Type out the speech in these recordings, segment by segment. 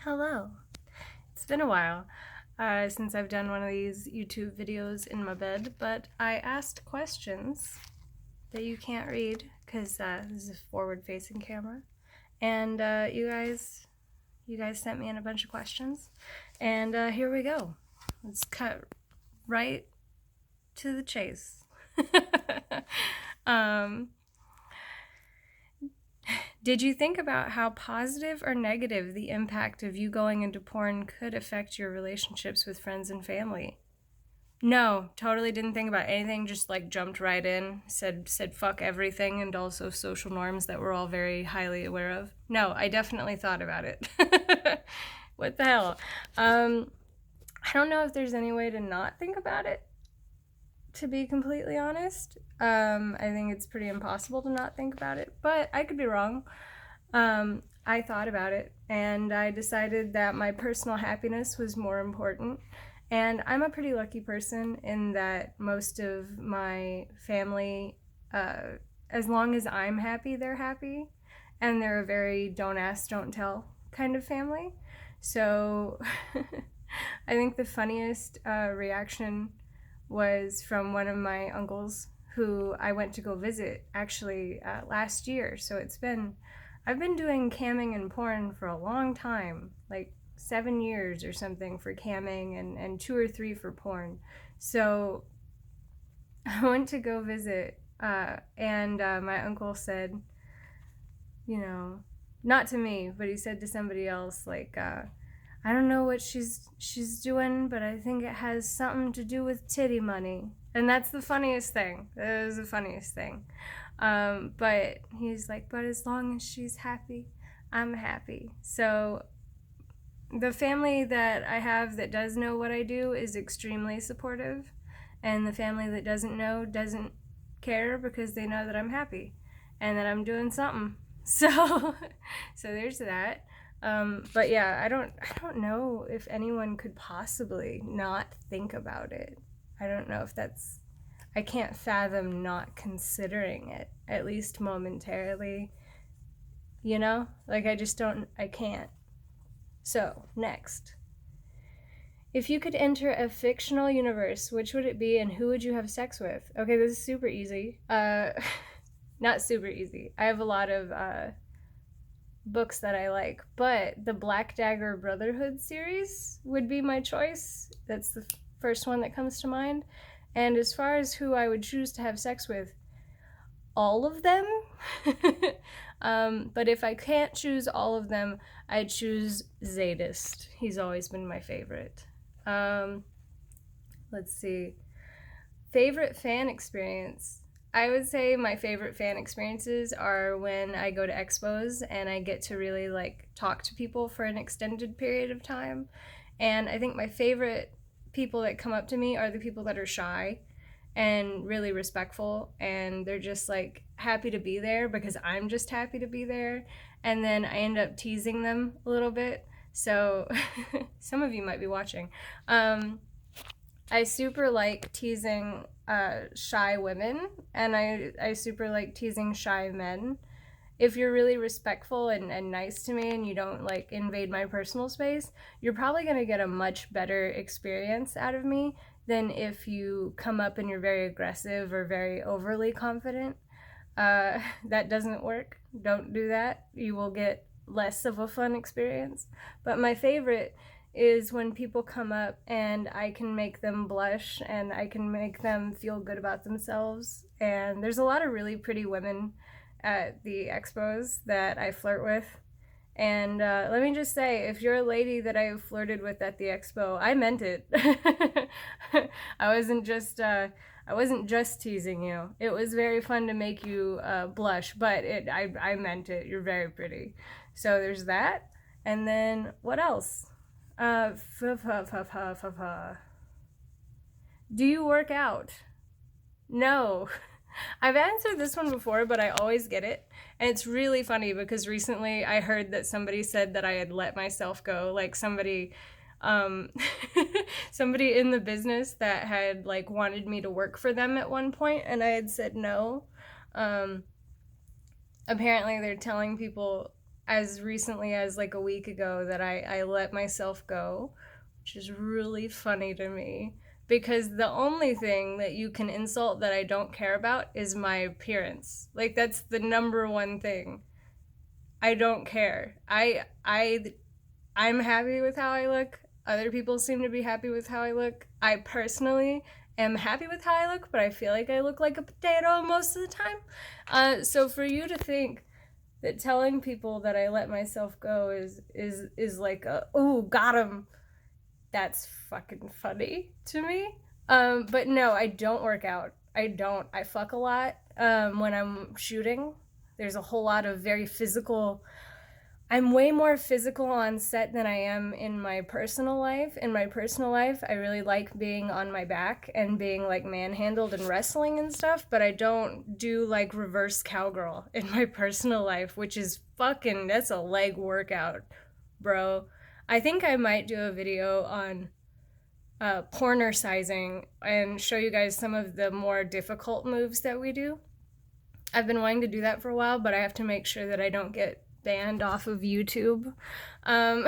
Hello. It's been a while since I've done one of these YouTube videos in my bed, but I asked questions that you can't read because this is a forward-facing camera, and you guys sent me in a bunch of questions, and here we go. Let's cut right to the chase. um, Did you think about how positive or negative the impact of you going into porn could affect your relationships with friends and family? No, totally didn't think about anything, just like jumped right in, said fuck everything and also social norms that we're all very highly aware of. No, I definitely thought about it. What the hell? I don't know if there's any way to not think about it, to be completely honest. I think it's pretty impossible to not think about it, but I could be wrong. I thought about it and I decided that my personal happiness was more important. And I'm a pretty lucky person in that most of my family, as long as I'm happy, they're happy. And they're a very don't ask, don't tell kind of family. So I think the funniest reaction was from one of my uncles who I went to go visit actually last year. So I've been doing camming and porn for a long time, like 7 years or something for camming and 2 or 3 for porn. So I went to go visit, and my uncle said, you know, not to me, but he said to somebody else, like, I don't know what she's doing, but I think it has something to do with titty money. And that's the funniest thing. That is the funniest thing. But he's like, but as long as she's happy, I'm happy. So the family that I have that does know what I do is extremely supportive, and the family that doesn't know doesn't care because they know that I'm happy and that I'm doing something. So, so there's that. But yeah, I don't know if anyone could possibly not think about it. I don't know if that's. I can't fathom not considering it, at least momentarily. Like I just don't. I can't. So next, if you could enter a fictional universe, which would it be, and who would you have sex with? Okay, this is super easy. Not super easy. I have a lot of books that I like, but the Black Dagger Brotherhood series would be my choice. That's the first one that comes to mind. And as far as who I would choose to have sex with, all of them. But if I can't choose all of them, I'd choose Zadist. He's always been my favorite. Let's see. Favorite fan experience. I would say my favorite fan experiences are when I go to expos and I get to really like talk to people for an extended period of time. And I think my favorite people that come up to me are the people that are shy and really respectful, and they're just like happy to be there because I'm just happy to be there. And then I end up teasing them a little bit. So some of you might be watching. I super like teasing shy women, and I super like teasing shy men. If you're really respectful and nice to me and you don't like invade my personal space, you're probably going to get a much better experience out of me than if you come up and you're very aggressive or very overly confident. That doesn't work. Don't do that. You will get less of a fun experience. But my favorite is when people come up and I can make them blush and I can make them feel good about themselves. And there's a lot of really pretty women at the expos that I flirt with. And let me just say, if you're a lady that I flirted with at the expo, I meant it. I wasn't just teasing you. It was very fun to make you blush, but I meant it. You're very pretty. So there's that. And then what else? Uh, Do you work out? No. I've answered this one before, but I always get it. And it's really funny because recently I heard that somebody said that I had let myself go. Like um, somebody in the business that had like wanted me to work for them at one point, and I had said no. Um, Apparently they're telling people as recently as like a week ago that I let myself go, which is really funny to me because the only thing that you can insult that I don't care about is my appearance. Like that's the number one thing. I don't care. I'm happy with how I look. Other people seem to be happy with how I look. I personally am happy with how I look, but I feel like I look like a potato most of the time. So for you to think that telling people that I let myself go is like a oh got him, that's fucking funny to me. But no, I don't work out. I don't. I fuck a lot when I'm shooting. There's a whole lot of very physical. I'm way more physical on set than I am in my personal life. In my personal life, I really like being on my back and being like manhandled and wrestling and stuff, but I don't do like reverse cowgirl in my personal life, which is fucking, that's a leg workout, bro. I think I might do a video on porner sizing and show you guys some of the more difficult moves that we do. I've been wanting to do that for a while, but I have to make sure that I don't get banned off of YouTube. Um,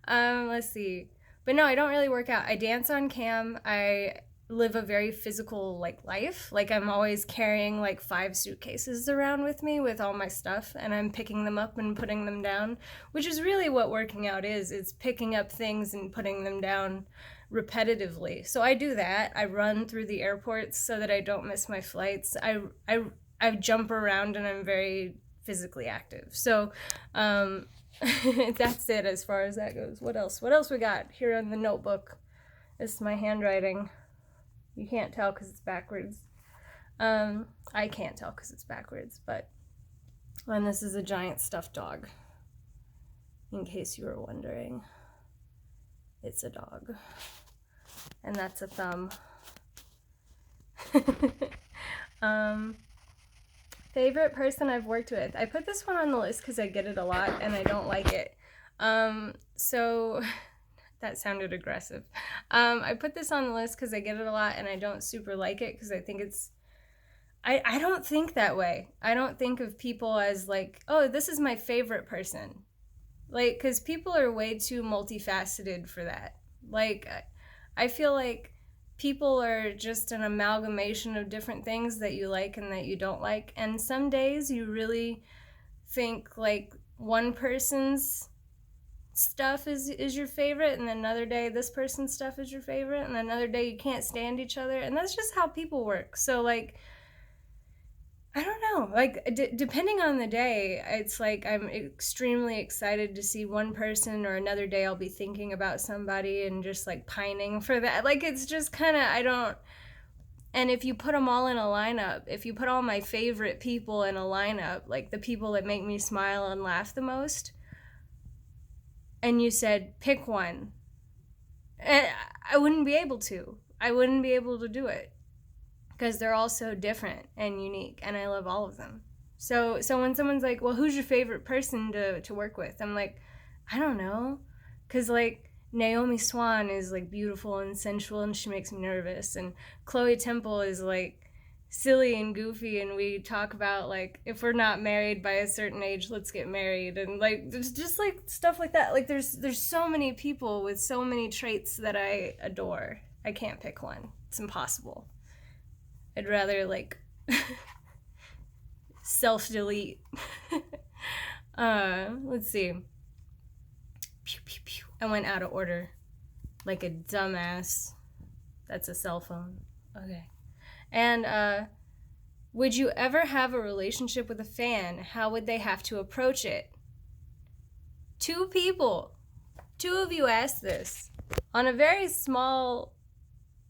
let's see. But no, I don't really work out. I dance on cam. I live a very physical like life. Like I'm always carrying like 5 suitcases around with me with all my stuff, and I'm picking them up and putting them down, which is really what working out is. It's picking up things and putting them down repetitively. So I do that. I run through the airports so that I don't miss my flights. I jump around and I'm very physically active. So that's it as far as that goes. What else? What else we got here on the notebook? This is my handwriting. You can't tell because it's backwards. I can't tell because it's backwards, but and this is a giant stuffed dog. In case you were wondering, it's a dog. And that's a thumb. Favorite person I've worked with. I put this one on the list because I get it a lot and I don't like it. So that sounded aggressive. I put this on the list because I get it a lot and I don't super like it because I think it's I don't think that way. I don't think of people as like, oh, this is my favorite person. Like, because people are way too multifaceted for that. Like, I feel like people are just an amalgamation of different things that you like and that you don't like. And some days you really think like one person's stuff is your favorite, and then another day this person's stuff is your favorite, and another day you can't stand each other. And that's just how people work. So, like, I don't know. Like, depending on the day, it's like I'm extremely excited to see one person, or another day I'll be thinking about somebody and just like pining for that. Like, it's just kind of, I don't. And if you put them all in a lineup, if you put all my favorite people in a lineup, like the people that make me smile and laugh the most, and you said, pick one, I wouldn't be able to. I wouldn't be able to do it. Because they're all so different and unique, and I love all of them. So when someone's like, well, who's your favorite person to work with? I'm like, I don't know. Because, like, Naomi Swan is, like, beautiful and sensual, and she makes me nervous. And Chloe Temple is, like, silly and goofy, and we talk about, like, if we're not married by a certain age, let's get married. And, like, there's just, like, stuff like that. Like, there's so many people with so many traits that I adore. I can't pick one. It's impossible. I'd rather, like, self-delete. Let's see. Pew, pew, pew. I went out of order. Like a dumbass. That's a cell phone. Okay. And, would you ever have a relationship with a fan? How would they have to approach it? 2 people. 2 of you asked this. On a very small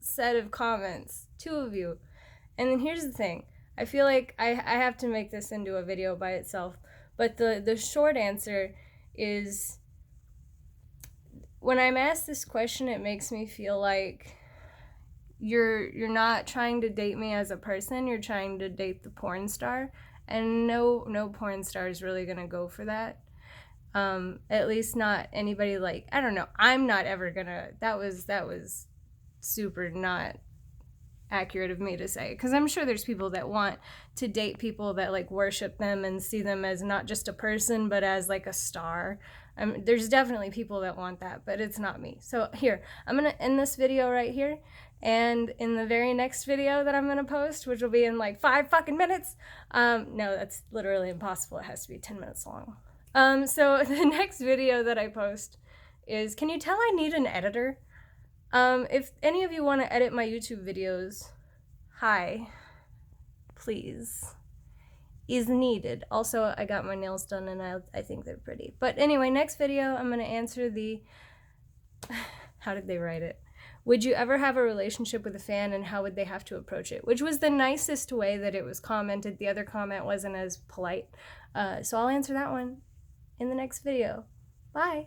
set of comments. 2 of you. And then here's the thing. I feel like I have to make this into a video by itself. But the short answer is, when I'm asked this question, it makes me feel like you're not trying to date me as a person. You're trying to date the porn star. And no porn star is really going to go for that. At least not anybody like, I don't know. I'm not ever going to, that was super not accurate of me to say, because I'm sure there's people that want to date people that like worship them and see them as not just a person but as like a star. There's definitely people that want that, but it's not me. So here, I'm gonna end this video right here, and in the very next video that I'm gonna post, which will be in like 5 fucking minutes, no, that's literally impossible. It has to be 10 minutes long. So the next video that I post is, can you tell I need an editor? If any of you want to edit my YouTube videos, hi, please, is needed. Also, I got my nails done and I think they're pretty. But anyway, next video, I'm going to answer the, how did they write it? Would you ever have a relationship with a fan, and how would they have to approach it? Which was the nicest way that it was commented. The other comment wasn't as polite. So I'll answer that one in the next video. Bye.